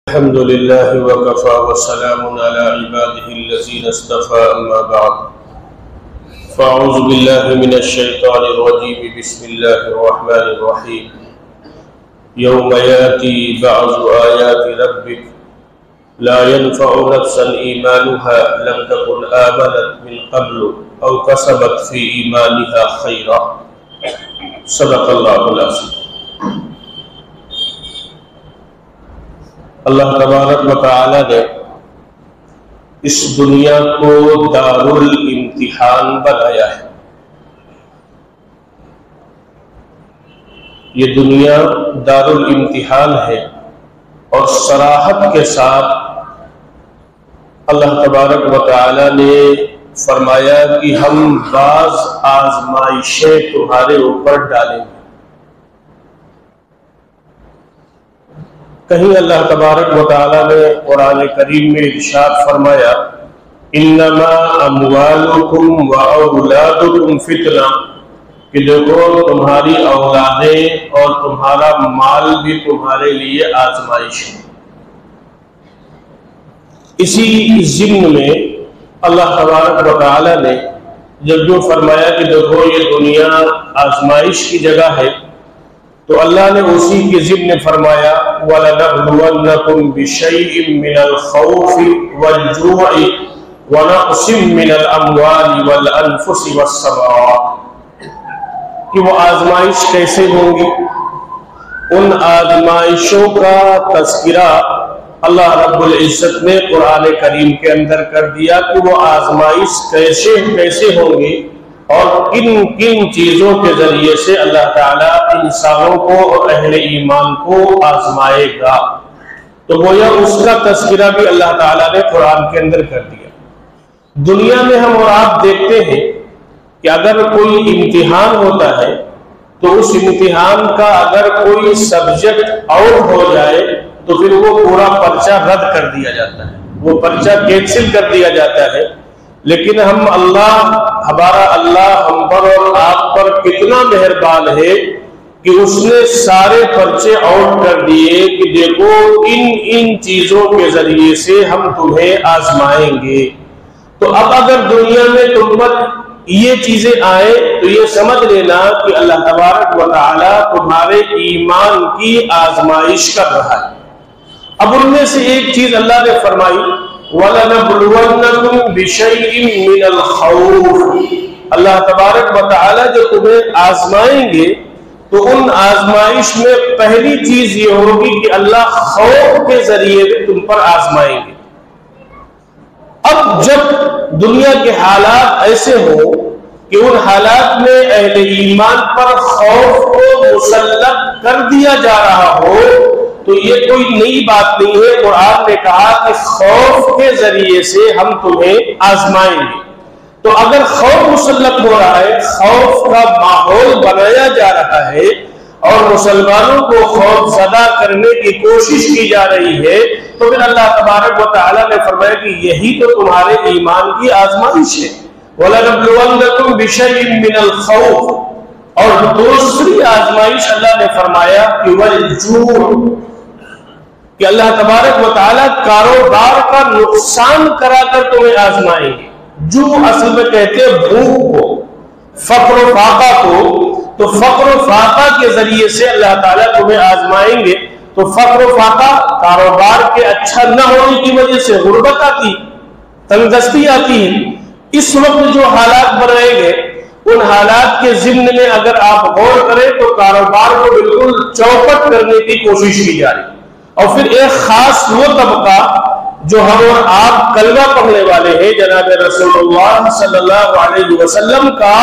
الحمد لله وكفى وسلام على عباده الذين اصطفى أما بعد فأعوذ بالله من الشيطان الرجيم بسم الله الرحمن الرحيم يوم يأتي بعض آيات ربك لا ينفع نفسا إيمانها لم تكن آمنت من قبل أو كسبت في إيمانها خيرا صدق الله العظيم۔ اللہ تبارک و تعالی نے اس دنیا کو دارالامتحان بنایا ہے۔ یہ دنیا دارالامتحان ہے اور صراحت کے ساتھ اللہ تبارک و تعالی نے فرمایا کہ ہم بعض آزمائشیں تمہارے اوپر ڈالیں گے۔ کہیں اللہ تبارک و تعالی نے قرآن کریم میں ارشاد فرمایا انما اموالکم و اولادکم فتنہ، کہ دیکھو تمہاری اولادیں اور تمہارا مال بھی تمہارے لیے آزمائش ہے۔ اسی ضمن میں اللہ تبارک و تعالی نے جب جو فرمایا کہ دیکھو یہ دنیا آزمائش کی جگہ ہے، تو اللہ نے اسی کے ضمن فرمایا وَلَنَبْلُوَنَّكُمْ بِشَيْءٍ مِّنَ الْخَوْفِ وَالْجُوعِ وَنَقْصٍ مِّنَ الْأَمْوَالِ وَالْأَنفُسِ وَالثَّمَرَاتِ، کہ وہ آزمائش کیسے ہوں گی۔ ان آزمائشوں کا تذکرہ اللہ رب العزت نے قرآن کریم کے اندر کر دیا کہ وہ آزمائش کیسے ہوں گی اور کن کن چیزوں کے ذریعے سے اللہ تعالیٰ انسانوں کو اور اہل ایمان کو آزمائے گا۔ تو گویا اس کا تذکرہ بھی اللہ تعالیٰ نے قرآن کے اندر کر دیا۔ دنیا میں ہم اور آپ دیکھتے ہیں کہ اگر کوئی امتحان ہوتا ہے تو اس امتحان کا اگر کوئی سبجیکٹ آؤٹ ہو جائے تو پھر وہ پورا پرچہ رد کر دیا جاتا ہے، وہ پرچہ کینسل کر دیا جاتا ہے۔ لیکن ہمارا اللہ ہم پر اور آپ پر کتنا مہربان ہے کہ اس نے سارے پرچے آؤٹ کر دیے کہ دیکھو ان چیزوں کے ذریعے سے ہم تمہیں آزمائیں گے۔ تو اب اگر دنیا میں تم پر یہ چیزیں آئیں تو یہ سمجھ لینا کہ اللہ تبارک و تعالی تمہارے ایمان کی آزمائش کر رہا ہے۔ اب ان میں سے ایک چیز اللہ نے فرمائی وَلَنَبْلُوَنَّكُمْ بِشَيْءٍ مِّنَ الْخَوْفِ، اللہ تبارک و تعالی جو تمہیں آزمائیں گے تو ان آزمائش میں پہلی چیز یہ ہوگی کہ اللہ خوف کے ذریعے تم پر آزمائیں گے۔ اب جب دنیا کے حالات ایسے ہوں کہ ان حالات میں اہل ایمان پر خوف کو مسلط کر دیا جا رہا ہو تو یہ کوئی نئی بات نہیں ہے۔ قرآن نے کہا کہ خوف کے ذریعے سے ہم تمہیں آزمائیں گے۔ تو اگر خوف مسلط ہو رہا ہے، خوف کا ماحول بنایا جا رہا ہے اور مسلمانوں کو خوف زدہ کرنے کی کوشش کی جا رہی ہے تو پھر اللہ تبارک و تعالیٰ نے فرمایا کہ یہی تو تمہارے ایمان کی آزمائش ہے۔ وَلَنَبْلُوَنَّكُمْ بِشَيْءٍ مِّنَ الْخَوْفِ، اور دوسری آزمائش اللہ نے فرمایا کہ وَالْجُوعِ، کہ اللہ تبارک و تعالیٰ کاروبار کا نقصان کرا کر تمہیں آزمائیں گے۔ جو اصل میں کہتے ہیں بھوک کو، فقر و فاقہ کو، تو فقر و فاقہ کے ذریعے سے اللہ تعالیٰ تمہیں آزمائیں گے۔ تو فقر و فاقہ کاروبار کے اچھا نہ ہونے کی وجہ سے غربت آتی، تنگدستی آتی ہے۔ اس وقت جو حالات بنائے گئے ان حالات کے ضمن میں اگر آپ غور کریں تو کاروبار کو بالکل چوپٹ کرنے کی کوشش کی جا رہی ہے۔ اور پھر ایک خاص وہ طبقہ جو ہم اور آپ کلمہ پڑھنے والے ہیں جناب رسول اللہ صلی اللہ علیہ وسلم کا،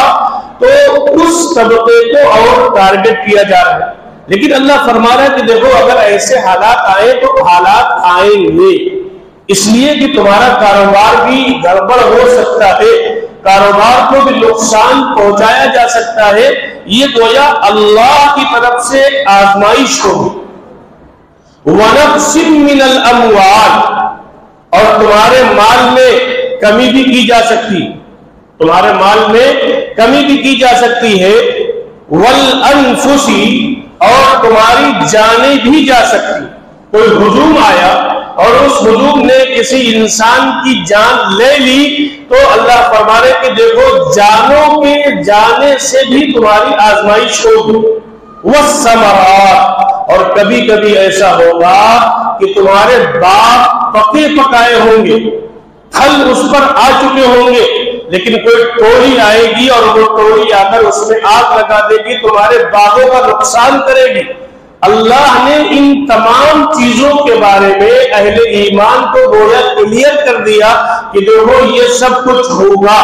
تو اس طبقے کو اور ٹارگٹ کیا جا رہا ہے۔ لیکن اللہ فرما رہا ہے کہ دیکھو اگر ایسے حالات آئے تو حالات آئیں گے، اس لیے کہ تمہارا کاروبار بھی گڑبڑ ہو سکتا ہے، کاروبار کو بھی نقصان پہنچایا جا سکتا ہے۔ یہ گویا اللہ کی طرف سے آزمائش ہوگی۔ وَنَقْصٍ مِّنَ الْأَمْوَالِ، اور تمہارے مال میں کمی بھی کی جا سکتی، تمہارے مال میں کمی بھی کی جا سکتی ہے۔ وَالْأَنفُسِ، اور تمہاری جانیں بھی جا سکتی۔ کوئی ہجوم آیا اور اس ہجوم نے کسی انسان کی جان لے لی تو اللہ فرما رہے کہ دیکھو جانوں کے جانے سے بھی تمہاری آزمائش ہوگی، والثمرات، اور کبھی کبھی ایسا ہوگا کہ تمہارے باغ پکے پکائے ہوں گے، پھل اس پر آ چکے ہوں گے، لیکن کوئی ٹولی آئے گی اور وہ ٹولی آ کر اس میں آگ لگا دے گی، تمہارے باغوں کا نقصان کرے گی۔ اللہ نے ان تمام چیزوں کے بارے میں اہل ایمان کو گویا کلیئر کر دیا کہ دیکھو یہ سب کچھ ہوگا۔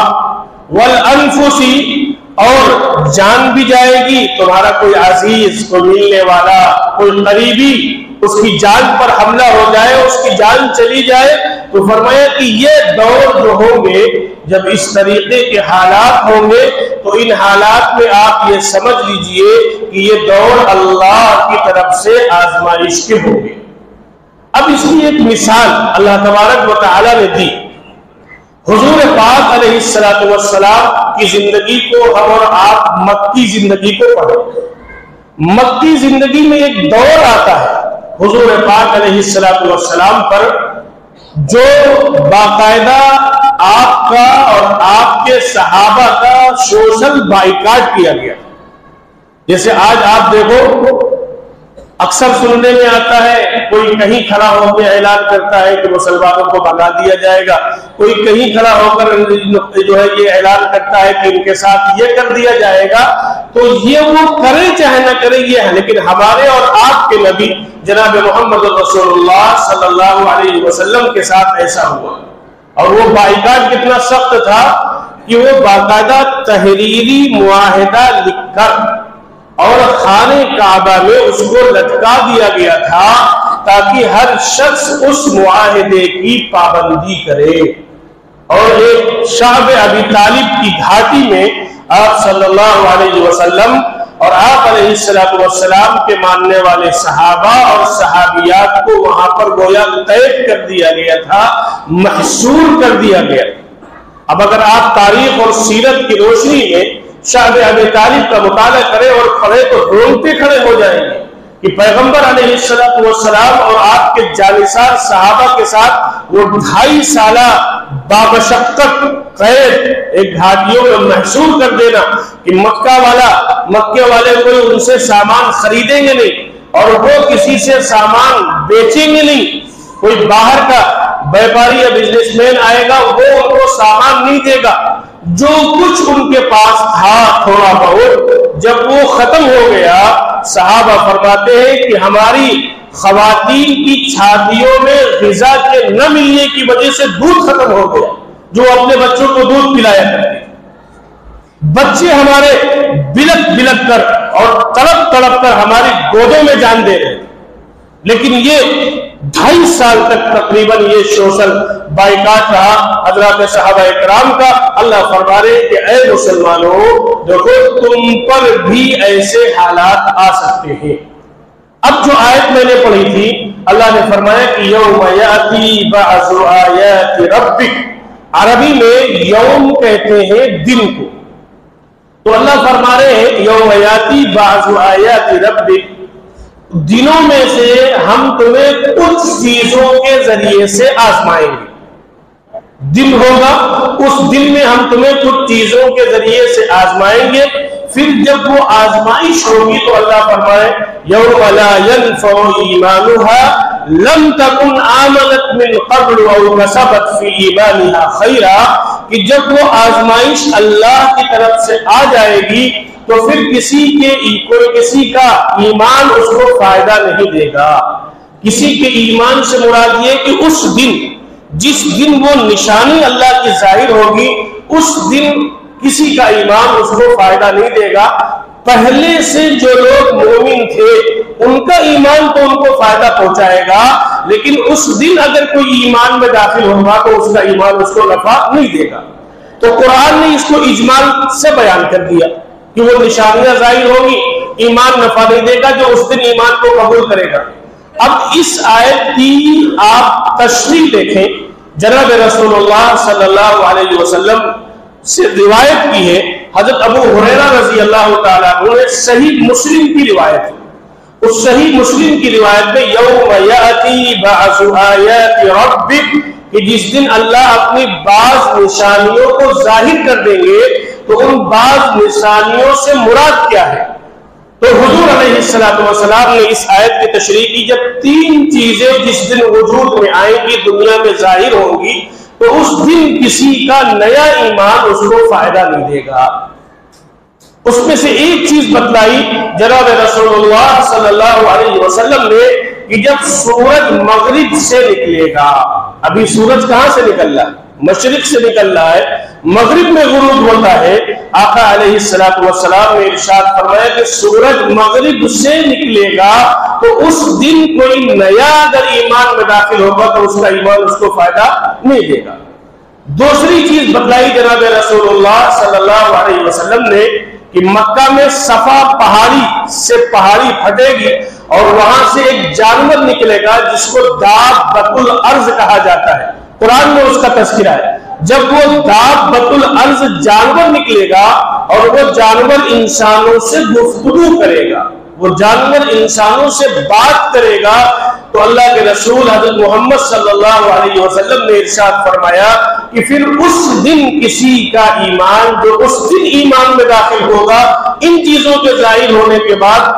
والانفسی، اور جان بھی جائے گی، تمہارا کوئی عزیز، کوئی ملنے والا، کوئی قریبی، اس کی جان پر حملہ ہو جائے، اس کی جان چلی جائے، تو فرمایا کہ یہ دور جو ہوں گے، جب اس طریقے کے حالات ہوں گے تو ان حالات میں آپ یہ سمجھ لیجئے کہ یہ دور اللہ کی طرف سے آزمائش کے ہوں گے۔ اب اس کی ایک مثال اللہ تبارک و تعالی نے دی۔ حضور پاک علیہ السلام کی زندگی کو ہم اور آپ مکی زندگی کو پڑھیں۔ مکی زندگی میں ایک دور آتا ہے حضور پاک علیہ السلام پر جو باقاعدہ آپ کا اور آپ کے صحابہ کا سوشل بائیکاٹ کیا گیا۔ جیسے آج آپ دیکھو اکثر سننے میں آتا ہے، کوئی کہیں کھڑا ہو کے اعلان کرتا ہے کہ مسلمانوں کو بھگا دیا جائے گا، کوئی کہیں کھڑا ہو کر جو ہے یہ اعلان کرتا ہے کہ ان کے ساتھ یہ کر دیا جائے گا۔ تو یہ وہ کرے چاہے نہ کرے یہ ہے، لیکن ہمارے اور آپ کے نبی جناب محمد رسول اللہ صلی اللہ علیہ وسلم کے ساتھ ایسا ہوا، اور وہ بائیکاٹ کتنا سخت تھا کہ وہ باقاعدہ تحریری معاہدہ لکھ کر اور خانہ کعبہ میں اس کو لٹکا دیا گیا تھا تاکہ ہر شخص اس معاہدے کی پابندی کرے۔ اور ایک شعب ابی طالب کی گھاٹی میں آپ صلی اللہ علیہ وسلم اور آپ علیہ السلام کے ماننے والے صحابہ اور صحابیات کو وہاں پر گویا قید کر دیا گیا تھا، محصور کر دیا گیا۔ اب اگر آپ تاریخ اور سیرت کی روشنی میں شعب ابی طالب کا مطالعہ کریں اور پڑھیں تو رونگٹے کھڑے ہو جائیں گے کہ پیغمبر علیہ السلام اور آپ کے جانثار صحابہ کے ساتھ وہ 2.5 سالہ بامشقت قید ایک گھاٹیوں میں محصور کر دینا کہ مکے والے کوئی ان سے سامان خریدیں گے نہیں اور وہ کسی سے سامان بیچیں گے نہیں، کوئی باہر کا بیپاری یا بزنس مین آئے گا وہ ان کو سامان نہیں دے گا، جو کچھ ان کے پاس تھا تھوڑا بہت جب وہ ختم ہو گیا، صحابہ فرماتے ہیں کہ ہماری خواتین کی چھاتیوں میں غذا کے نہ ملنے کی وجہ سے دودھ ختم ہو گیا، جو اپنے بچوں کو دودھ پلایا کرتے، بچے ہمارے بلک بلک کر اور تڑپ تڑپ کر ہماری گودوں میں جان دے رہے، لیکن یہ 2.5 سال تک تقریباً یہ سوشل بائیکاٹ رہا حضرات صحابہ اکرام کا۔ اللہ فرما رہے کہ اے مسلمانوں دیکھو تم پر بھی ایسے حالات آ سکتے ہیں۔ اب جو آیت میں نے پڑھی تھی اللہ نے فرمایا کہ یوم یاتی بعض آیات ربک، عربی میں یوم کہتے ہیں دن کو، تو اللہ فرما رہے ہیں یوم یاتی بعض آیات ربک، دنوں میں سے ہم تمہیں کچھ چیزوں کے ذریعے سے آزمائیں گے۔ دن ہوگا، اس دن میں ہم تمہیں کچھ چیزوں کے ذریعے سے آزمائیں گے، پھر جب وہ آزمائش ہوگی تو اللہ فرمائے یوم لا ينفع ایمانها لم تکن آمنت من قبل او کسبت فی ایمانها خیرا، کہ جب وہ آزمائش اللہ کی طرف سے آ جائے گی تو پھر کسی کا ایمان اس کو فائدہ نہیں دے گا۔ کسی کے ایمان سے مراد یہ کہ اس دن جس دن وہ نشانی اللہ کی ظاہر ہوگی اس دن کسی کا ایمان اس کو فائدہ نہیں دے گا۔ پہلے سے جو لوگ مومن تھے ان کا ایمان تو ان کو فائدہ پہنچائے گا، لیکن اس دن اگر کوئی ایمان میں داخل ہوگا تو اس کا ایمان اس کو نفع نہیں دے گا۔ تو قرآن نے اس کو اجمال سے بیان کر دیا کہ وہ نشانیاں ظاہر ہوگی، ایمان نفع نہیں دے گا جو اس دن ایمان کو قبول کرے گا۔ اب اس آیت کی آپ تشریح دیکھیں، جناب رسول اللہ صلی اللہ علیہ وسلم سے روایت کی ہے، حضرت ابو ہریرہ رضی اللہ تعالیٰ عنہ، صحیح مسلم کی روایت ہے، اس صحیح مسلم کی روایت میں یوم یاتی بعض آیات ربک، کہ جس دن اللہ اپنی بعض نشانیوں کو ظاہر کر دیں گے، تو ان بعض نشانیوں سے مراد کیا ہے؟ تو حضور علیہ السلام نے اس آیت کی تشریح کی، جب تین چیزیں جس دن وجود میں آئیں گی، دنیا میں ظاہر ہوں گی، تو اس دن کسی کا نیا ایمان اس کو فائدہ نہیں دے گا۔ اس میں سے ایک چیز بتلائی جناب رسول اللہ صلی اللہ علیہ وسلم نے کہ جب سورج مغرب سے نکلے گا، ابھی سورج کہاں سے نکل رہا ہے؟ مشرق سے نکل رہا ہے، مغرب میں غروب ہوتا ہے۔ آقا علیہ السلام نے ارشاد فرمایا کہ سورج مغرب سے نکلے گا تو اس دن کوئی نیا اگر ایمان میں داخل ہوگا تو اس کا ایمان اس کو فائدہ نہیں دے گا۔ دوسری چیز بتلائی جناب رسول اللہ صلی اللہ علیہ وسلم نے کہ مکہ میں صفا پہاڑی سے پہاڑی پھٹے گی اور وہاں سے ایک جانور نکلے گا جس کو دابۃ الارض کہا جاتا ہے، قرآن میں اس کا تذکرہ ہے۔ جب وہ دابۃ الارض جانور نکلے گا اور وہ جانور انسانوں سے گفتگو کرے گا، وہ جانور انسانوں سے بات کرے گا، تو اللہ کے رسول حضرت محمد صلی اللہ علیہ وسلم نے ارشاد فرمایا کہ پھر اس دن کسی کا ایمان، جو اس دن ایمان میں داخل ہوگا ان چیزوں کے ظاہر ہونے کے بعد،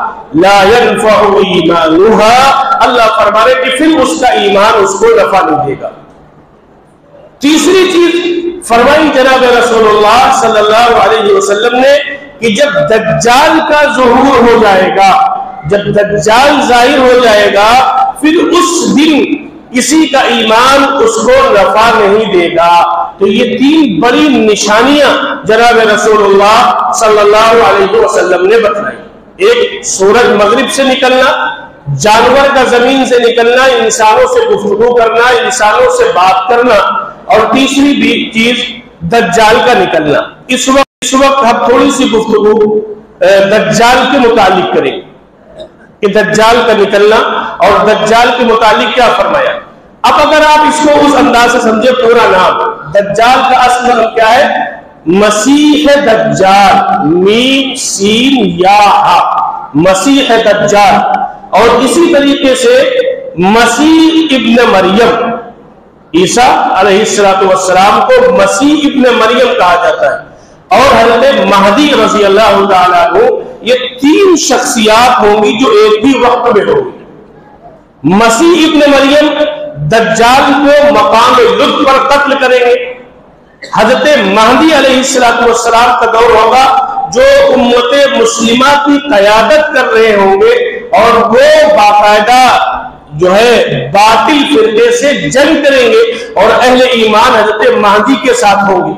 لا ينفع ایمانها، اللہ فرما رہے کہ پھر اس کا ایمان اس کو نفع نہیں دے گا۔ تیسری چیز فرمائی جناب رسول اللہ صلی اللہ علیہ وسلم نے کہ جب دجال کا ظہور ہو جائے گا، جب دجال ظاہر ہو جائے گا، پھر اس دن کسی کا ایمان اس کو نفع نہیں دے گا۔ تو یہ تین بڑی نشانیاں جناب رسول اللہ صلی اللہ علیہ وسلم نے بتائی۔ ایک سورج مغرب سے نکلنا، جانور کا زمین سے نکلنا، انسانوں سے گفتگو کرنا، انسانوں سے بات کرنا، اور تیسری بھی چیز دجال کا نکلنا۔ اس وقت ہم تھوڑی سی گفتگو دجال کے متعلق کریں کہ دجال کا نکلنا اور دجال کے متعلق کیا فرمایا۔ اب اگر آپ اس کو اس انداز سے سمجھے، پورا نام دجال کا اصل نام کیا ہے؟ مسیح دجال، میم سین یا ہا، مسیح دجال۔ اور اسی طریقے سے مسیح ابن مریم، عیسیٰ علیہ السلام کو مسیح ابن مریم کہا جاتا ہے، اور حضرت مہدی رضی اللہ تعالیٰ عنہ، یہ تین شخصیات ہوں گی جو ایک ہی وقت میں ہوں گی۔ مسیح ابن مریم دجال کو مقام لطف پر قتل کریں گے۔ حضرت مہدی علیہ السلام کا دور ہوگا جو امت مسلمہ کی قیادت کر رہے ہوں گے، اور وہ باقاعدہ جو ہے باطل فرقے سے جنگ کریں گے، اور اہل ایمان حضرت مہدی کے ساتھ ہوں گے۔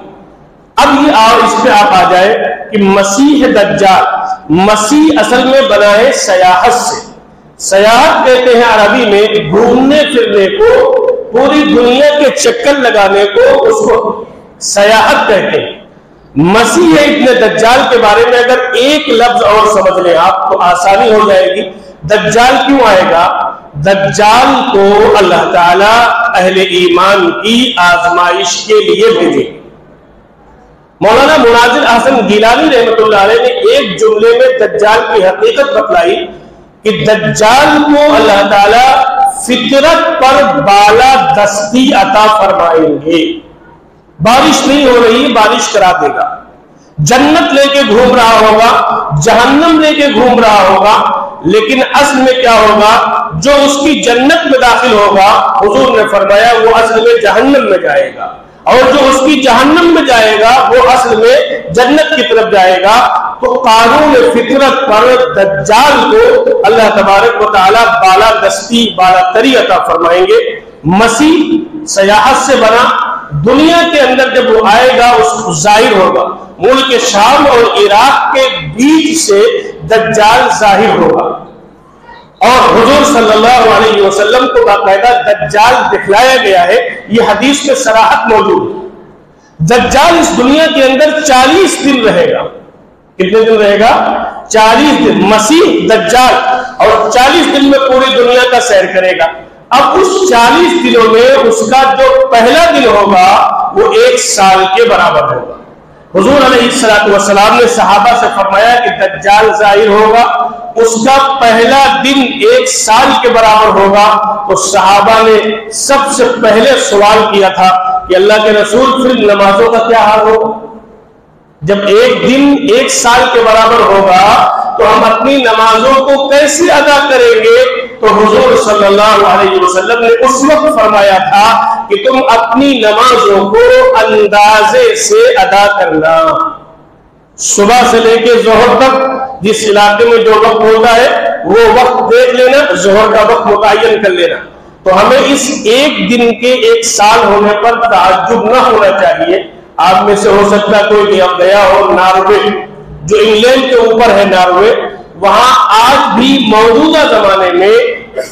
اب یہ اس پہ آپ آ جائے کہ مسیح دجال، مسیح اصل میں بنا ہے سیاحت سے۔ سیاحت کہتے ہیں عربی میں گھومنے پھرنے کو، پوری دنیا کے چکر لگانے کو، اس کو سیاحت کہتے ہیں۔ مسیح ابن دجال کے بارے میں اگر ایک لفظ اور سمجھ لیں آپ تو آسانی ہو جائے گی۔ دجال کیوں آئے گا؟ دجال کو اللہ تعالیٰ اہل ایمان کی آزمائش کے لیے بھیجے۔ مولانا مناظر احسن گیلانی رحمۃ اللہ علیہ نے ایک جملے میں دجال کی حقیقت بتلائی کہ دجال کو اللہ تعالیٰ فطرت پر بالا دستی عطا فرمائیں گے۔ بارش نہیں ہو رہی، بارش کرا دے گا۔ جنت لے کے گھوم رہا ہوگا، جہنم لے کے گھوم رہا ہوگا، لیکن اصل میں کیا ہوگا؟ جو اس کی جنت میں داخل ہوگا، حضور نے فرمایا وہ اصل میں جہنم میں جائے گا، اور جو اس کی جہنم میں جائے گا وہ اصل میں جنت کی طرف جائے گا۔ تو قانون فطرت پر دجال کو اللہ تبارک و تعالیٰ بالا دستی، بالا تری عطا فرمائیں گے۔ مسیح سیاحت سے بنا، دنیا کے اندر جب وہ آئے گا اس کو ظاہر ہوگا، ملک شام اور عراق کے بیچ سے دجال ظاہر ہوگا، اور حضور صلی اللہ علیہ وسلم کو باقاعدہ دجال دکھلایا گیا ہے۔ یہ حدیث میں صراحت موجود ہے۔ دجال اس دنیا کے اندر 40 دن رہے گا۔ کتنے دن رہے گا؟ 40 دن۔ مسیح دجال اور 40 دن میں پوری دنیا کا سیر کرے گا۔ اب اس 40 دنوں میں اس کا جو پہلا دن ہوگا وہ 1 سال کے برابر ہوگا۔ حضور علیہ السلام نے صحابہ سے فرمایا کہ دجال ظاہر ہوگا، اس کا پہلا دن 1 سال کے برابر ہوگا، تو صحابہ نے سب سے پہلے سوال کیا تھا کہ اللہ کے رسول پھر نمازوں کا کیا حال ہوگا؟ جب ایک دن 1 سال کے برابر ہوگا تو ہم اپنی نمازوں کو کیسے ادا کریں گے؟ تو حضور صلی اللہ علیہ وسلم نے اس وقت فرمایا تھا کہ تم اپنی نمازوں کو اندازے سے ادا کرنا، صبح سے لے کے ظہر تک جس علاقے میں جو وقت ہوتا ہے وہ وقت دیکھ لینا، ظہر کا وقت متعین کر لینا۔ تو ہمیں اس ایک دن کے 1 سال ہونے پر تعجب نہ ہونا چاہیے۔ آپ میں سے ہو سکتا ہے کوئی اب گیا ہو ناروے، جو انگلینڈ کے اوپر ہے ناروے، وہاں آج بھی موجودہ زمانے میں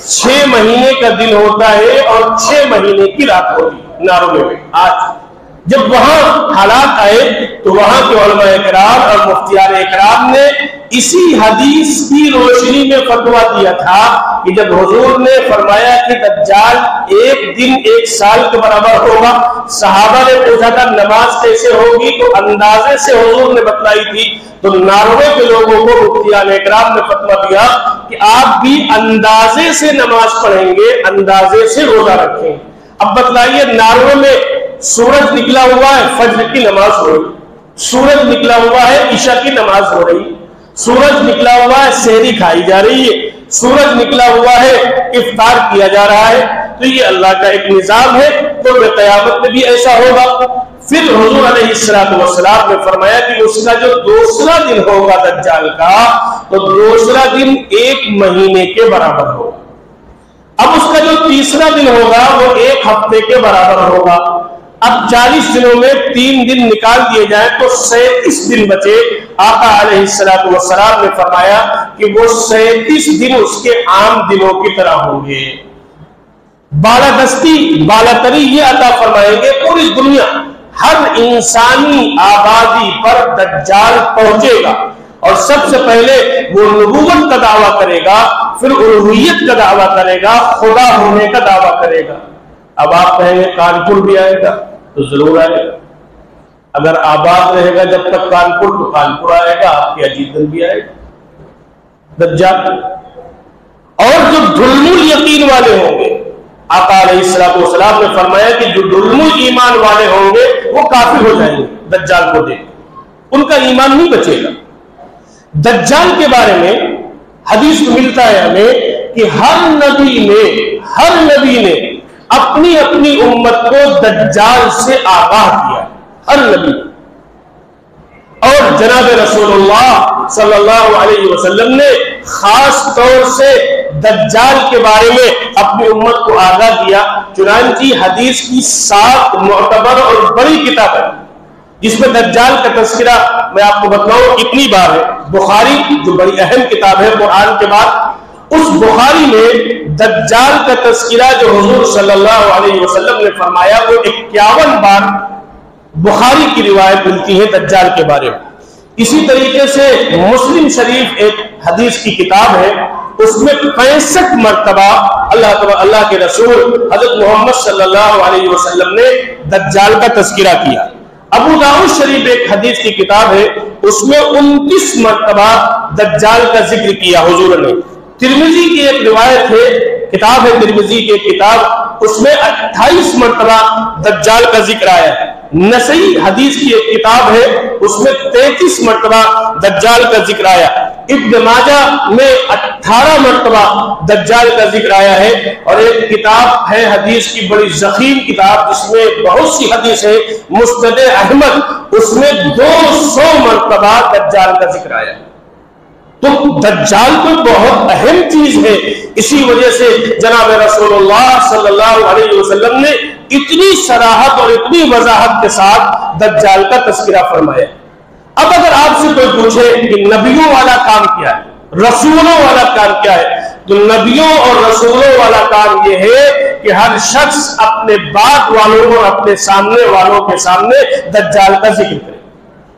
6 مہینے کا دن ہوتا ہے اور 6 مہینے کی رات ہوتی ہے ناروے میں۔ آج جب وہاں حالات آئے تو وہاں کے علماء اکرام اور مفتیان اکرام نے اسی حدیث کی روشنی میں فتویٰ دیا تھا کہ جب حضور نے فرمایا کہ دجال ایک دن 1 سال کے برابر ہوگا، صحابہ نے پوچھا تھا نماز کیسے ہوگی، تو اندازے سے حضور نے بتلائی تھی۔ تو ناروے کے لوگوں کو مفتیان اکرام نے فتویٰ دیا کہ آپ بھی اندازے سے نماز پڑھیں گے، اندازے سے روزہ رکھیں۔ اب بتلائیے ناروے میں سورج نکلا ہوا ہے، فجر کی نماز ہو رہی، سورج نکلا ہوا ہے، عشاء کی نماز ہو رہی، سورج نکلا ہوا ہے، سحری کھائی جا رہی ہے، سورج نکلا ہوا ہے، افطار کیا جا رہا ہے۔ تو یہ اللہ کا ایک نظام ہے، تو قیامت میں بھی ایسا ہوگا۔ پھر حضور علیہ السلام نے فرمایا کہ اس کا جو دوسرا دن ہوگا دجال کا، تو دوسرا دن 1 مہینے کے برابر ہوگا۔ اب اس کا جو تیسرا دن ہوگا وہ 1 ہفتے کے برابر ہوگا۔ اب 40 دنوں میں 3 دن نکال دیے جائیں تو 37 دن بچے۔ آقا علیہ السلام نے فرمایا کہ وہ 37 دن اس کے عام دنوں کی طرح ہوں گے۔ بالادستی بالاتری یہ عطا فرمائیں گے، پوری دنیا ہر انسانی آبادی پر دجال پہنچے گا، اور سب سے پہلے وہ نبوت کا دعویٰ کرے گا، پھر الوہیت کا دعویٰ کرے گا، خدا ہونے کا دعویٰ کرے گا۔ اب آپ کہیں گے کانپور بھی آئے گا، تو ضرور آئے گا۔ اگر آباد رہے گا جب تک کانپور، تو کانپور آئے گا، آپ کے عجیب دن بھی آئے گا دجال۔ اور جو ڈھلمل یقین والے ہوں گے، آقا علیہ السلام نے فرمایا کہ جو ڈھلمل ایمان والے ہوں گے وہ کافر ہو جائیں گے دجال کو دیکھ، ان کا ایمان نہیں بچے گا۔ دجال کے بارے میں حدیث ملتا ہے ہمیں کہ ہر نبی نے اپنی امت کو دجال سے آگاہ کیا، ہر نبی۔ اور جناب رسول اللہ صلی اللہ علیہ وسلم نے خاص طور سے دجال کے بارے میں اپنی امت کو آگاہ کیا۔ چنانچہ حدیث کی 7 معتبر اور بڑی کتاب ہے جس میں دجال کا تذکرہ میں آپ کو بتلاؤں اتنی بار ہے۔ بخاری جو بڑی اہم کتاب ہے قرآن کے بعد، اس بخاری میں دجال کا تذکرہ جو حضور صلی اللہ علیہ وسلم نے فرمایا وہ 51 بار بخاری کی روایت ملتی ہے دجال کے بارے میں۔ اسی طریقے سے مسلم شریف ایک حدیث کی کتاب ہے، اس میں 65 مرتبہ اللہ کے رسول حضرت محمد صلی اللہ علیہ وسلم نے دجال کا تذکرہ کیا۔ ابو داؤد شریف ایک حدیث کی کتاب ہے، اس میں 29 مرتبہ دجال کا ذکر کیا حضور نے۔ ترمذی کی ایک روایت ہے، کتاب ہے ترمذی کی ایک کتاب، اس میں 28 مرتبہ دجال کا ذکر آیا ہے۔ نسائی حدیث کی ایک کتاب ہے، اس میں 33 مرتبہ دجال کا ذکر آیا۔ ابن ماجہ میں 18 مرتبہ دجال کا ذکر آیا ہے، اور ایک کتاب ہے حدیث کی بڑی ضخیم کتاب جس میں بہت سی حدیث ہے، مسند احمد، اس میں 200 مرتبہ دجال کا ذکر آیا۔ تو دجال تو بہت اہم چیز ہے، اسی وجہ سے جناب رسول اللہ صلی اللہ علیہ وسلم نے اتنی صراحت اور اتنی وضاحت کے ساتھ دجال کا تذکرہ فرمایا۔ اب اگر آپ سے کوئی پوچھے کہ نبیوں والا کام کیا ہے، رسولوں والا کام کیا ہے، تو نبیوں اور رسولوں والا کام یہ ہے کہ ہر شخص اپنے بعد والوں اور اپنے سامنے والوں کے سامنے دجال کا ذکر کرے۔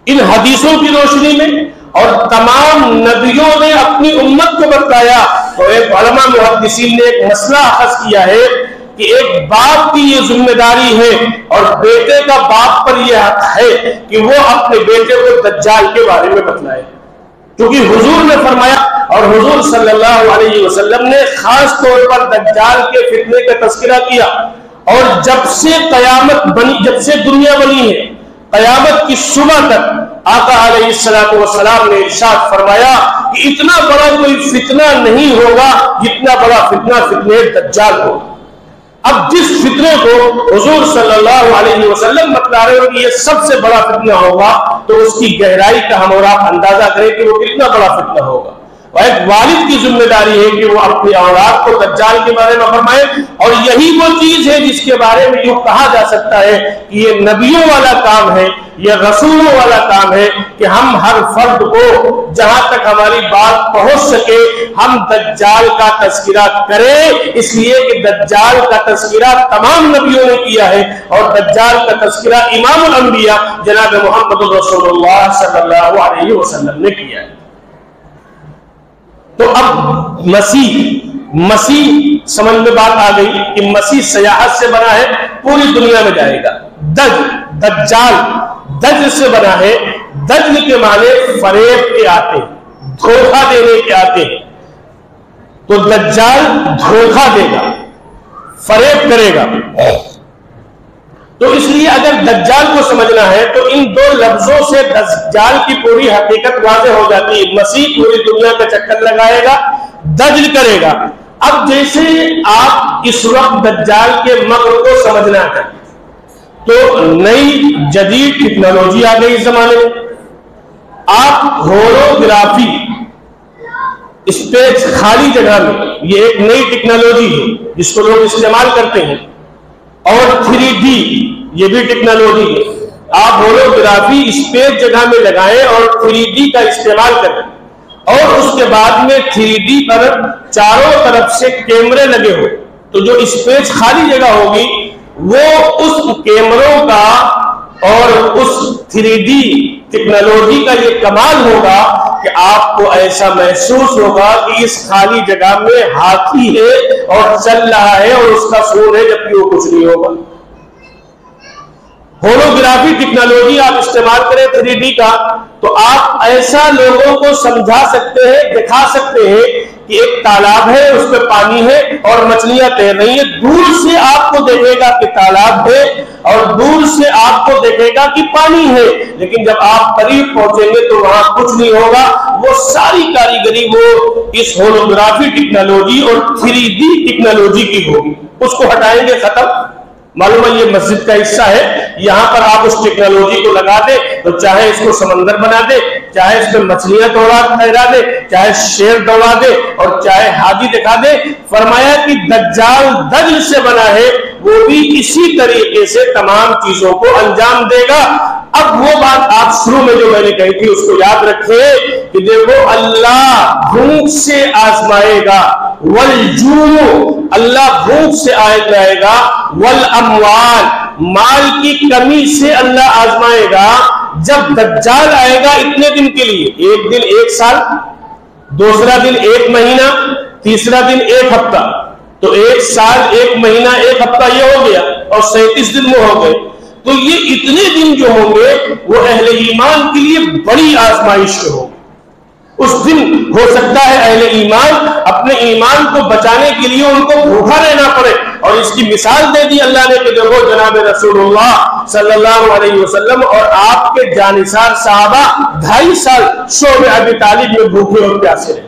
ان حدیثوں کی روشنی میں اور تمام نبیوں نے اپنی امت کو بتایا، تو ایک علماء محدثین نے ایک مسئلہ اخذ کیا ہے کہ ایک باپ کی یہ ذمہ داری ہے اور بیٹے کا باپ پر یہ حق ہے کہ وہ اپنے بیٹے کو دجال کے بارے میں بتلائے۔ کیونکہ حضور نے فرمایا، اور حضور صلی اللہ علیہ وسلم نے خاص طور پر دجال کے فتنے کا تذکرہ کیا، اور جب سے قیامت بنی، جب سے دنیا بنی ہے قیامت کی صبح تک آقا علیہ السلام نے ارشاد فرمایا کہ اتنا بڑا کوئی فتنہ نہیں ہوگا جتنا بڑا فتنہ فتنہ دجال ہوگا۔ اب جس فتنے کو حضور صلی اللہ علیہ وسلم بتلا رہے ہو کہ یہ سب سے بڑا فتنہ ہوگا، تو اس کی گہرائی کا ہم اور آپ اندازہ کریں کہ وہ کتنا بڑا فتنہ ہوگا۔ اور ایک والد کی ذمہ داری ہے کہ وہ اپنی اولاد کو دجال کے بارے میں فرمائے، اور یہی وہ چیز ہے جس کے بارے میں یوں کہا جا سکتا ہے کہ یہ نبیوں والا کام ہے، یہ رسولوں والا کام ہے کہ ہم ہر فرد کو جہاں تک ہماری بات پہنچ سکے ہم دجال کا تذکرہ کریں، اس لیے کہ دجال کا تذکرہ تمام نبیوں نے کیا ہے، اور دجال کا تذکرہ امام الانبیاء جناب محمد رسول اللہ صلی اللہ علیہ وسلم نے کیا ہے۔ تو اب مسیح سمجھ میں بات آ گئی کہ مسیح سیاحت سے بنا ہے، پوری دنیا میں جائے گا۔ دجال دجل سے بنا ہے، دجل کے معنی فریب کے آتے ہیں، دھوکہ دینے کے آتے ہیں، تو دجال دھوکہ دے گا، فریب کرے گا۔ تو اس لیے اگر دجال کو سمجھنا ہے تو ان دو لفظوں سے دجال کی پوری حقیقت واضح ہو جاتی ہے۔ مسیح پوری دنیا کا چکر لگائے گا، دجل کرے گا۔ اب جیسے آپ اس وقت دجال کے مکر کو سمجھنا ہے تو نئی جدید ٹیکنالوجی آ گئی اس زمانے میں، آپ ہولوگرافی اسپیس خالی جگہ میں، یہ ایک نئی ٹیکنالوجی ہے جس کو لوگ استعمال کرتے ہیں، اور 3D یہ بھی ٹیکنالوجی ہے۔ آپ ہولوگرافی اسپیس جگہ میں لگائیں اور 3D کا استعمال کریں، اور اس کے بعد میں 3D پر چاروں طرف سے کیمرے لگے ہو، تو جو اسپیس خالی جگہ ہوگی وہ اس کیمروں کا اور اس 3D ٹیکنالوجی کا یہ کمال ہوگا کہ آپ کو ایسا محسوس ہوگا کہ اس خالی جگہ میں ہاتھی ہے اور چل رہا ہے اور اس کا سور ہے جبکہ وہ کچھ نہیں ہوگا۔ ہولوگرافی ٹیکنالوجی آپ استعمال کریں 3D کا تو آپ ایسا لوگوں کو سمجھا سکتے ہیں، دکھا سکتے ہیں کہ ایک تالاب ہے، اس پہ پانی ہے اور مچھلیاں تیر رہی ہیں، دور سے آپ کو دیکھے گا کہ تالاب ہے اور دور سے آپ کو دیکھے گا کہ پانی ہے، لیکن جب آپ قریب پہنچیں گے تو وہاں کچھ نہیں ہوگا۔ وہ ساری کاریگری وہ اس ہولوگرافی ٹیکنالوجی اور 3D ٹیکنالوجی کی ہوگی۔ اس کو ہٹائیں گے ختم، معلوم ہے یہ مسجد کا حصہ ہے، یہاں پر آپ اس ٹیکنالوجی کو لگا دیں تو چاہے اس کو سمندر بنا دے، چاہے اس میں مچھلیاں ٹھہرا دے، چاہے شیر دوڑا دے اور چاہے حاجی دکھا دے۔ فرمایا کہ دجال دجل سے بنا ہے، وہ بھی اسی طریقے سے تمام چیزوں کو انجام دے گا۔ اب وہ بات آپ شروع میں جو میں نے کہی تھی اس کو یاد رکھیں کہ دیکھو اللہ بھوک سے آزمائے گا، والجوع اللہ بھوک سے آزمائے گا، والاموال مال کی کمی سے اللہ آزمائے گا۔ جب دجال آئے گا اتنے دن کے لیے، ایک دن ایک سال، دوسرا دن ایک مہینہ، تیسرا دن ایک ہفتہ، تو ایک سال ایک مہینہ ایک ہفتہ یہ ہو گیا اور 37 دن وہ ہو گئے۔ تو یہ اتنے دن جو ہوں گے وہ اہل ایمان کے لیے بڑی آزمائش کے ہوں گے۔ اس دن ہو سکتا ہے اہل ایمان اپنے ایمان کو بچانے کے لیے ان کو بھوکا رہنا پڑے، اور اس کی مثال دے دی اللہ نے کہ دیکھو جناب رسول اللہ صلی اللہ علیہ وسلم اور آپ کے جانثار صحابہ 2.5 سال شعب ابی طالب میں بھوکے اور پیاسے رہے،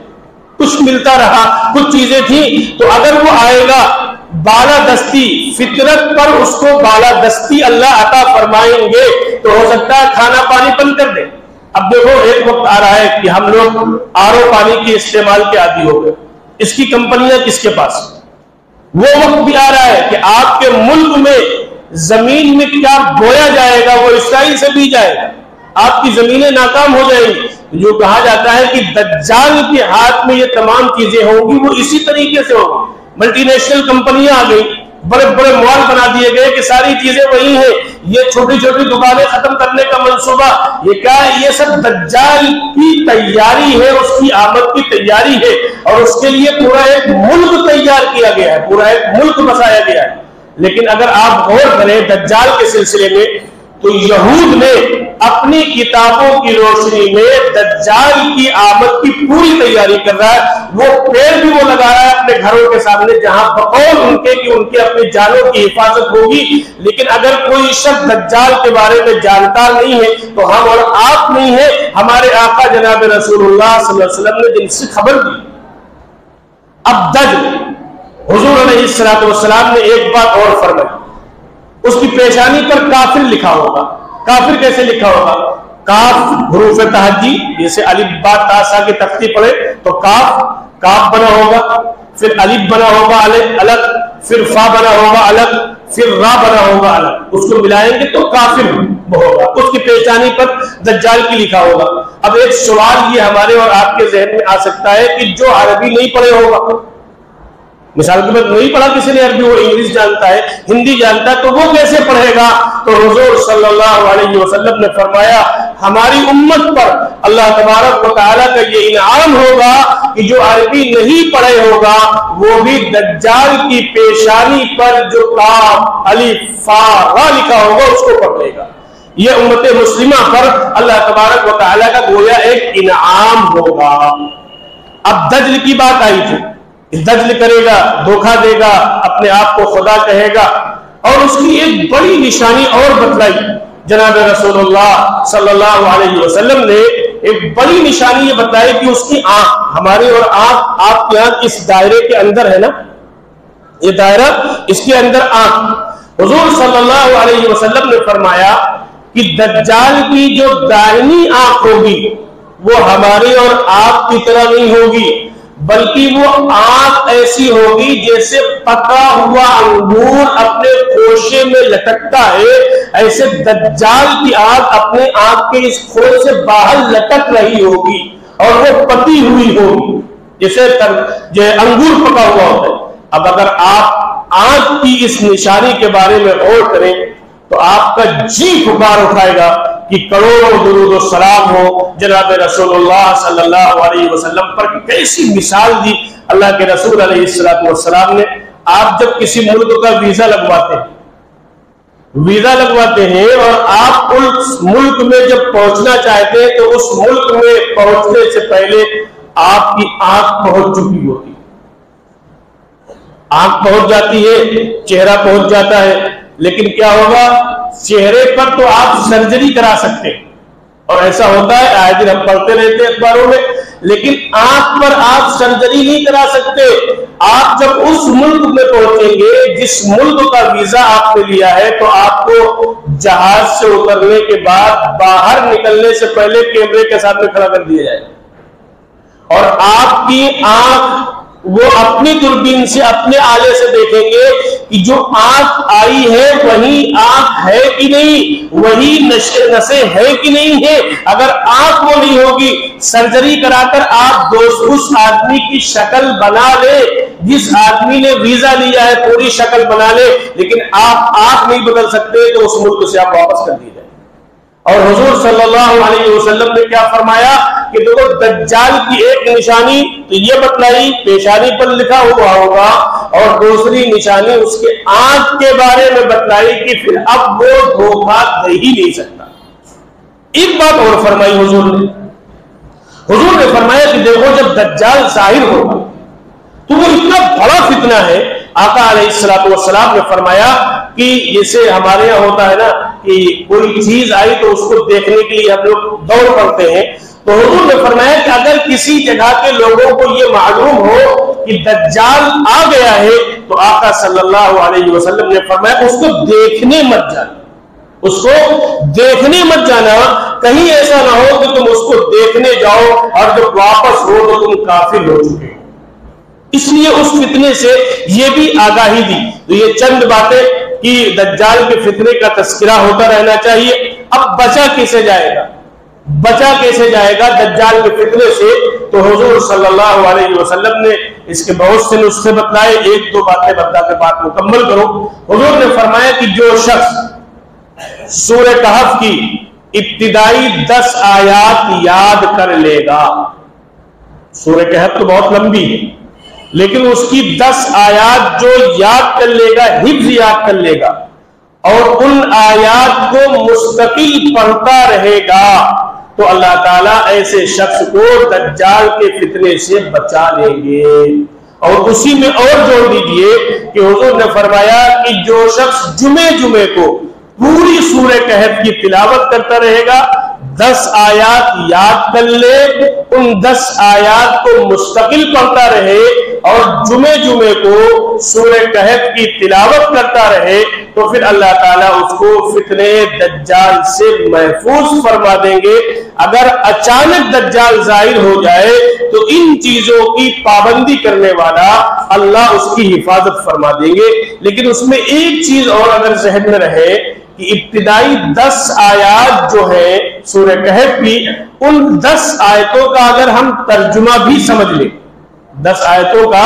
کچھ ملتا رہا، کچھ چیزیں تھیں۔ تو اگر وہ آئے گا بالادستی فطرت پر اس کو بالادستی اللہ عطا فرمائیں گے تو ہو سکتا ہے کھانا پانی بند کر دے۔ اب دیکھو ایک وقت آ رہا ہے کہ ہم لوگ آر او پانی کے استعمال کے عادی ہو گئے، اس کی کمپنیاں کس کے پاس؟ وہ وقت بھی آ رہا ہے کہ آپ کے ملک میں زمین میں کیا بویا جائے گا وہ اسرائیل سے بھی جائے گا، آپ کی زمینیں ناکام ہو جائیں گی۔ جو کہا جاتا ہے کہ دجال کے ہاتھ میں یہ تمام چیزیں ہوں گی وہ اسی طریقے سے ہوگی۔ ملٹی نیشنل کمپنیاں آ گئی، بڑے بڑے مال بنا دیے گئے کہ ساری چیزیں وہی ہیں، یہ چھوٹی چھوٹی دکانیں ختم کرنے کا منصوبہ، یہ کیا ہے؟ یہ سب دجال کی تیاری ہے، اس کی آمد کی تیاری ہے، اور اس کے لیے پورا ایک ملک تیار کیا گیا ہے، پورا ایک ملک بسایا گیا ہے۔ لیکن اگر آپ غور کریں دجال کے سلسلے میں تو یہود نے اپنی کتابوں کی روشنی میں دجال کی آمد کی پوری تیاری کر رہا ہے. وہ پیڑ بھی وہ لگا رہا ہے اپنے گھروں کے سامنے جہاں بقول ان کے کہ ان کے اپنے جانوں کی حفاظت ہوگی. لیکن اگر کوئی شخص دجال کے بارے میں جانکار نہیں ہے تو ہم اور آپ نہیں ہیں. ہمارے آقا جناب رسول اللہ صلی اللہ علیہ وسلم نے جن سے خبر دی. اب دجل حضور علیہ السلام نے ایک بات اور فرمائی. اس کی پیشانی پر کافر لکھا ہوگا. کافر کیسے لکھا ہوگا؟ کاف حروف تہجی جیسے الف با تا سا کی تختی پڑے تو کاف بنا ہوگا, پھر الف بنا ہوگا الگ, پھر فا بنا ہوگا الگ, پھر را بنا ہوگا الگ. اس کو ملائیں گے تو کافر ہوگا. اس کی پیشانی پر دجال کی لکھا ہوگا. اب ایک سوال یہ ہمارے اور آپ کے ذہن میں آ سکتا ہے کہ جو عربی نہیں پڑھے ہوگا, مثال کے بعد نہیں پڑھا کسی نے عربی, وہ انگلش جانتا ہے, ہندی جانتا ہے, تو وہ کیسے پڑھے گا؟ تو حضور صلی اللہ علیہ وسلم نے فرمایا ہماری امت پر اللہ تبارک و تعالیٰ کا یہ انعام ہوگا کہ جو عربی نہیں پڑھے ہوگا وہ بھی دجال کی پیشانی پر جو کاف الف فا را لکھا ہوگا اس کو پڑھ لے گا. یہ امت مسلمہ پر اللہ تبارک و تعالیٰ کا گویا ایک انعام ہوگا. اب دجل کی بات آئی تھی. دجل کرے گا, دھوکہ دے گا, اپنے آپ کو خدا کہے گا, اور اس کی ایک بڑی نشانی اور بتلائی جناب رسول اللہ صلی اللہ علیہ وسلم نے. ایک بڑی نشانی یہ بتلائی کہ اس کی آنکھ, ہماری اور آنکھ آپ کی آنکھ اس دائرے کے اندر ہے نا, یہ دائرہ اس کے اندر آنکھ. حضور صلی اللہ علیہ وسلم نے فرمایا کہ دجال کی جو دائنی آنکھ ہوگی وہ ہماری اور آپ کی طرح نہیں ہوگی, بلکہ وہ آنکھ ایسی ہوگی جیسے پکا ہوا انگور اپنے خوشے میں لٹکتا ہے, ایسے دجال کی آنکھ اپنے آنکھ کے اس کھوے سے باہر لٹک رہی ہوگی اور وہ پتی ہوئی ہوگی جیسے انگور پکا ہوا ہوتا ہے. اب اگر آپ آنکھ کی اس نشانی کے بارے میں غور کریں تو آپ کا جی پکار اٹھائے گا کہ کروڑوں درود و سلام ہو جناب رسول اللہ صلی اللہ علیہ وسلم پر. کیسی مثال دی اللہ کے رسول علیہ السلام نے. آپ جب کسی ملک کا ویزا لگواتے ہیں اور آپ اس ملک میں جب پہنچنا چاہتے ہیں تو اس ملک میں پہنچنے سے پہلے آپ کی آنکھ پہنچ چکی ہوتی. آنکھ پہنچ جاتی ہے, چہرہ پہنچ جاتا ہے, لیکن کیا ہوگا؟ چہرے پر تو آپ سرجری کرا سکتے ہیں اور ایسا ہوتا ہے, آئے دن ہم پڑھتے رہتے ہیں اخباروں میں, لیکن آنکھ پر آپ سرجری نہیں کرا سکتے. آپ جب اس ملک میں پہنچیں گے جس ملک کا ویزا آپ نے لیا ہے تو آپ کو جہاز سے اترنے کے بعد باہر نکلنے سے پہلے کیمرے کے سامنے کھڑا کر دیا جائے اور آپ کی آنکھ وہ اپنی دوربین سے اپنے آلے سے دیکھیں گے کہ جو آنکھ آئی ہے وہی آنکھ ہے کہ نہیں, وہی نسیں ہے کہ نہیں ہے. اگر آنکھ وہ نہیں ہوگی, سرجری کرا کر آپ اس آدمی کی شکل بنا لے, جس آدمی نے ویزا لیا ہے پوری شکل بنا لے, لیکن آپ آنکھ نہیں بدل سکتے تو اس ملک سے آپ واپس کر دیجیے. اور حضور صلی اللہ علیہ وسلم نے کیا فرمایا کہ دیکھو دجال کی ایک نشانی تو یہ بتلائی پیشانی پر لکھا ہوا ہوگا, اور دوسری نشانی اس کے آنکھ کے بارے میں بتلائی کہ پھر اب وہ دھوکہ دے ہی نہیں سکتا. ایک بات اور فرمائی حضور نے فرمایا کہ دیکھو جب دجال ظاہر ہوگا تو وہ اتنا بڑا فتنہ ہے. آقا علیہ السلام نے فرمایا کہ جیسے ہمارے یہاں ہوتا ہے نا کہ کوئی چیز آئی تو اس کو دیکھنے کے لیے ہم لوگ دوڑ پڑتے ہیں, تو حضور نے فرمایا کہ اگر کسی جگہ کے لوگوں کو یہ معلوم ہو کہ دجال آ گیا ہے تو آقا صلی اللہ علیہ وسلم نے فرمایا اس کو دیکھنے مت جانا, اس کو دیکھنے مت جانا. کہیں ایسا نہ ہو کہ تم اس کو دیکھنے جاؤ اور جب واپس ہو تو تم کافر ہو چکے. اس لیے اس فتنے سے یہ بھی آگاہی دی. تو یہ چند باتیں کہ دجال کے فتنے کا تذکرہ ہوتا رہنا چاہیے. اب بچا کیسے جائے گا دجال کے فتنے سے؟ تو حضور صلی اللہ علیہ وسلم نے اس کے بہت سے نسخے بتلائے. ایک دو باتیں بتا کے بات مکمل کرو. حضور نے فرمایا کہ جو شخص سورہ کہف کی ابتدائی 10 آیات یاد کر لے گا, سورہ کہف تو بہت لمبی ہے لیکن اس کی 10 آیات جو یاد کر لے گا, حفظ یاد کر لے گا, اور ان آیات کو مستقل پڑھتا رہے گا تو اللہ تعالیٰ ایسے شخص کو دجال کے فتنے سے بچا لیں گے۔ اور اسی میں اور جوڑ دیجئے کہ حضور نے فرمایا کہ جو شخص جمعے کو پوری سورہ کہف کی تلاوت کرتا رہے گا، 10 آیات یاد کر لے، ان 10 آیات کو مستقل پڑھتا رہے اور جمعے کو سورہ کہف کی تلاوت کرتا رہے، تو پھر اللہ تعالیٰ اس کو فتنے دجال سے محفوظ فرما دیں گے۔ اگر اچانک دجال ظاہر ہو جائے تو ان چیزوں کی پابندی کرنے والا اللہ اس کی حفاظت فرما دیں گے۔ لیکن اس میں ایک چیز اور اگر ذہن میں رہے کہ ابتدائی 10 آیات جو ہے سورہ کہف کی، ان 10 آیتوں کا اگر ہم ترجمہ بھی سمجھ لیں، 10 آیتوں کا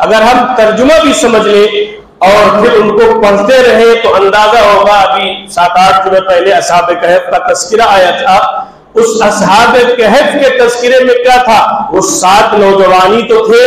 اگر ہم ترجمہ بھی سمجھ لیں اور پھر ان کو پڑھتے رہے تو اندازہ ہوگا۔ ابھی 7-8 دن پہلے اصحاب کہف کا تذکرہ آیا تھا، اس اصحاب کہف کے تذکرے میں کیا تھا؟ وہ 7 نوجوانی تو تھے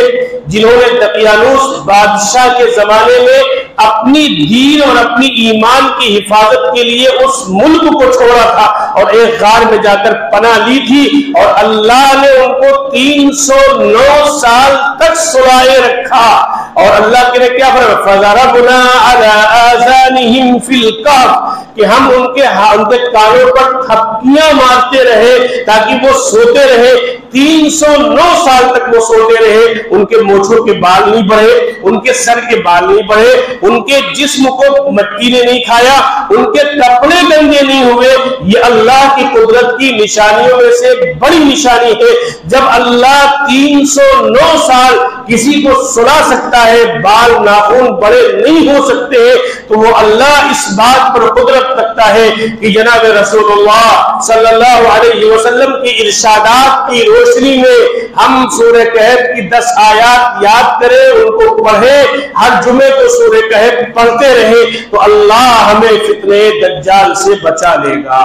جنہوں نے دقیانوس بادشاہ کے زمانے میں اپنی دین اور اپنی ایمان کی حفاظت کے لیے اس ملک کو چھوڑا تھا اور ایک غار میں جا کر پناہ لی تھی، اور اللہ نے ان کو 309 سال تک سلائے رکھا۔ اور اللہ کے نے کیا فرمایا؟ فَضَرَبْنَا عَلَىٰ آذَانِهِمْ فِي الْكَهْفِ، کہ ہم ان کے کانوں پر تھپکیاں مارتے رہے تاکہ وہ سوتے رہے۔ 309 سال تک وہ سوتے رہے، ان کے مونچھوں کے بال نہیں بڑھے، ان کے سر کے بال نہیں بڑھے، ان کے جسم کو مٹی نے نہیں کھایا، ان کے کپڑے گندے نہیں ہوئے۔ یہ اللہ کی قدرت کی نشانیوں میں سے بڑی نشانی ہے۔ جب اللہ 309 سال کسی کو سلا سکتا ہے، بال ناخن بڑے نہیں ہو سکتے ہیں، تو وہ اللہ اس بات پر قدرت رکھتا ہے کہ جناب رسول اللہ صلی اللہ علیہ وسلم کی ارشادات کی روشنی میں ہم سورہ کہف کی 10 آیات یاد کریں، ان کو پڑھیں، ہر جمعے کو سورہ کہف پڑھتے رہے تو اللہ ہمیں فتنے دجال سے بچا لے گا۔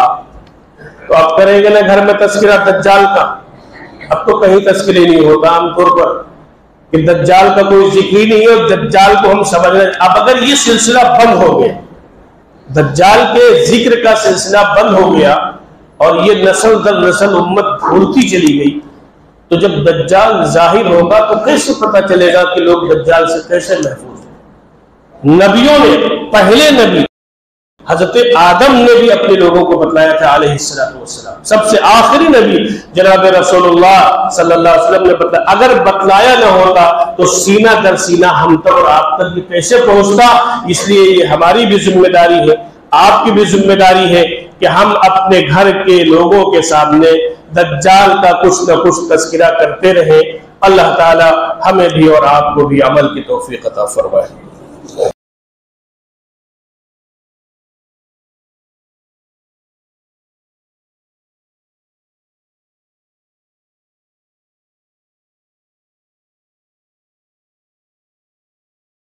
تو آپ کریں گے نا گھر میں تذکرہ دجال کا؟ اب تو کہیں تذکرہ نہیں ہوتا عام طور پر کہ دجال کا کوئی ذکر ہی نہیں ہے، اور دجال کو ہم سمجھ رہے ہیں۔ اب اگر یہ سلسلہ بند ہو گیا، دجال کے ذکر کا سلسلہ بند ہو گیا اور یہ نسل در نسل امت بھولتی چلی گئی، تو جب دجال ظاہر ہوگا تو کیسے پتہ چلے گا کہ لوگ دجال سے کیسے محفوظ ہیں؟ نبیوں نے، پہلے نبی حضرت آدم نے بھی اپنے لوگوں کو بتلایا تھا علیہ السلام، سب سے آخری نبی جناب رسول اللہ صلی اللہ علیہ وسلم نے بتلایا۔ اگر بتلایا نہ ہوتا تو سینہ در سینہ ہم تک اور آپ تک یہ کیسے پہنچتا؟ اس لیے یہ ہماری بھی ذمہ داری ہے، آپ کی بھی ذمہ داری ہے کہ ہم اپنے گھر کے لوگوں کے سامنے دجال کا کچھ نہ کچھ تذکرہ کرتے رہیں۔ اللہ تعالی ہمیں بھی اور آپ کو بھی عمل کی توفیق عطا فرمائے۔